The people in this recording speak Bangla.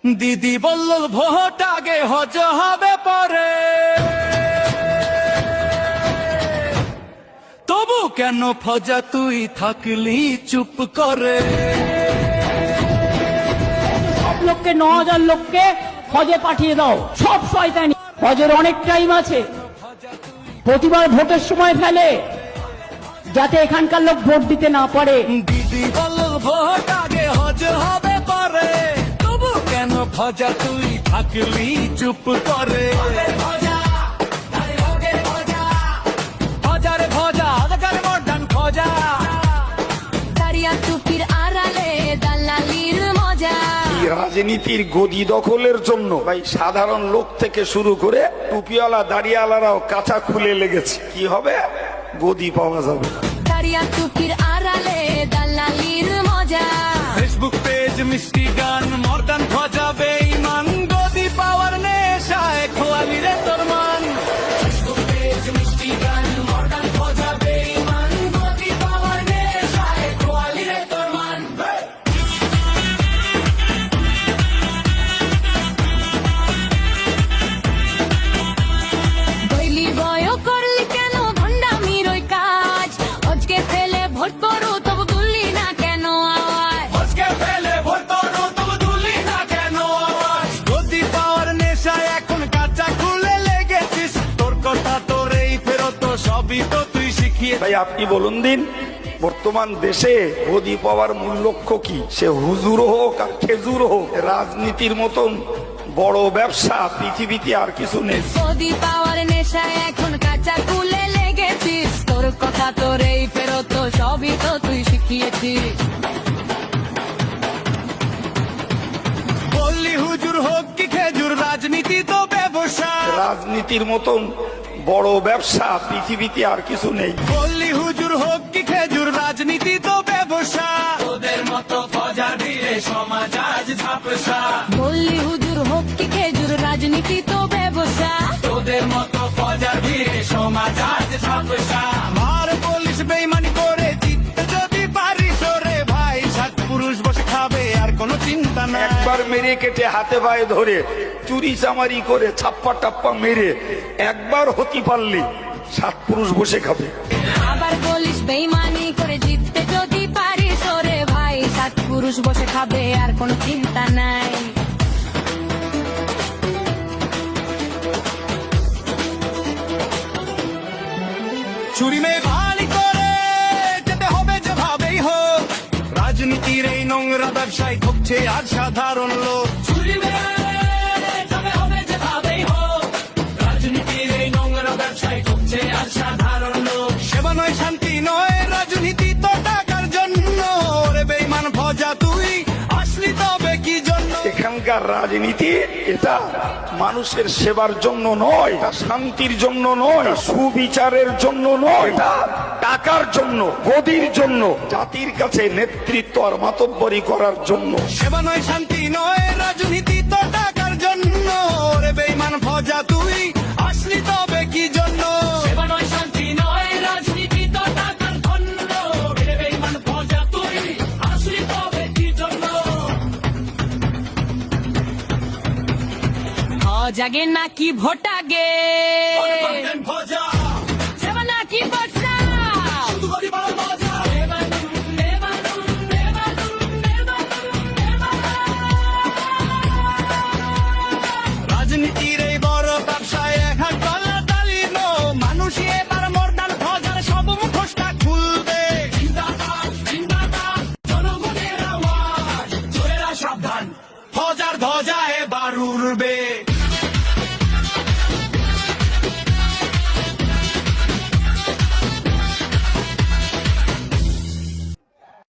দিদি বলল ভোট আগে হজ হবে পরে, তবু কেন ফজা তুই থাকলি চুপ করে। সব লোককে ৯,০০০ লোককে হজে পাঠিয়ে দাও, সব শয়তানি। হজের অনেক টাইম আছে, প্রতিবার ভোটের সময় ফেলে যাতে এখানকার লোক ভোট দিতে না পারে। দিদি বলল ভোট আগে হজ হবে পরে, তবু কেন ফজা তুই থাকলি চুপ করে। ফজারে ভজা আজকাল মডার্ন ফজা, দাঁড়িয়া টুপির আড়ালে দালালির মজা। রাজনীতির গদি দখলের জন্য ভাই সাধারণ লোক থেকে শুরু করে টুপিওয়ালা দাড়িওয়ালারাও কাঁচা খুলে লেগেছে। কি হবে? গদি পাওয়া যাবে না। দাঁড়িয়া টুপির আড়ালে দালালির মজা। ফেসবুক পেজ মিষ্টি গান মডার্ন ফজা বেঈমান, গদি পাওয়ার নেশায় খোয়ালি রে তোর মান। ফেসবুক পেজ মিষ্টি গান মডার্ন ফজা বেঈমান, গদি পাওয়ার নেশায় খোয়ালি রে তোর মান। বইলি বয় করলি কেন ভণ্ডামির ওই কাজ, আজকে ফেলে ভোট করো তবু তুললি না কেন আওয়াজ। আজকে ফেলে ভোট করো তবু তুললি না কেন আওয়াজ। গদি পাওয়ার নেশায় এখন কাঁচা খুলে লেগেছিস, তোর কথা তোর এই ফেরত সবই তো তুই শিখিয়ে। ভাই আপনি বলুন দিন, বর্তমান দেশে গদি পাওয়ার মূল লক্ষ্য কি? সে হুজুর হোক আর খেজুর হোক, রাজনীতির মতন বড় ব্যবসা পৃথিবীতে আর কিছু নেই। গদি পাওয়ার নেশায় এখন কাঁচা খুলে লেগেছিস, তোর কথা তোর এই ফেরত সবই তো তুই শিখিয়েছিস। বললি হুজুর হোক কি খেজুর, রাজনীতি তো ব্যবসা। রাজনীতির মতন বড় ব্যবসা পৃথিবীতে আর কিছু নেই। বললি হুজুর হোক কি খেজুর, রাজনীতি তো ব্যবসা। তোদের মতো ফজা দিলে সমাজ আজ ঝাপসা। বললি হুজুর হোক কি খেজুর, রাজনীতি তো ব্যবসা। তোদের মতো ফজা দিলে সমাজ আজ ঝাপসা। মার পুলিশ বেইমানি করে জিততে যদি পারিস রে ভাই, সাত পুরুষ বসে খাবে আর কোনো চিন্তা নাই। একবার মেরে কেটে হাতে পায়ে ধরে চুরি চামারি করে ছাপ্পা টাপ্পা মেরে একবার হতে পারলি 7 পুরুষ বসে খাবে। আবার বলিস বেইমানি করে জিততে যদি পারিস রে ভাই, সাত পুরুষ বসে খাবে আর কোনো চিন্তা নাই। চুরি মেয়ে ভালি করে যেতে হবে যেভাবেই হোক, রাজনীতির এই নোংরা ব্যবসায় ঠকছে আর সাধারণ লোক। চুরি মেয়ে যেতে হবে যেভাবেই হোক, রাজনীতির এই নোংরা ব্যবসায় ঠকছে আর সাধারণ লোক। সেবা নয় শান্তি নয় রাজনীতি তো টাকার জন্য, রে বেঈমান ফজা তুই আসলি তবে কি জন্য। এখানকার রাজনীতি এটা মানুষের সেবার জন্য নয়, এটা শান্তির জন্য নয়, সুবিচারের জন্য নয়, এটা টাকার জন্য, গদির জন্য, জাতির কাছে নেতৃত্ব আর মাতব্বরি করার জন্য। সেবা নয় শান্তি নয় রাজনীতি তো টাকার জন্য, রে বেঈমান ফজা তুই আসলি তবে কি জন্য। সেবা নয় শান্তি নয় রাজনীতি তো টাকার জন্য, রে বেঈমান ফজা তুই আসলি তবে কি জন্য। হজ আগে নাকি ভোট আগে, ফজা সেবা নাকি ভোট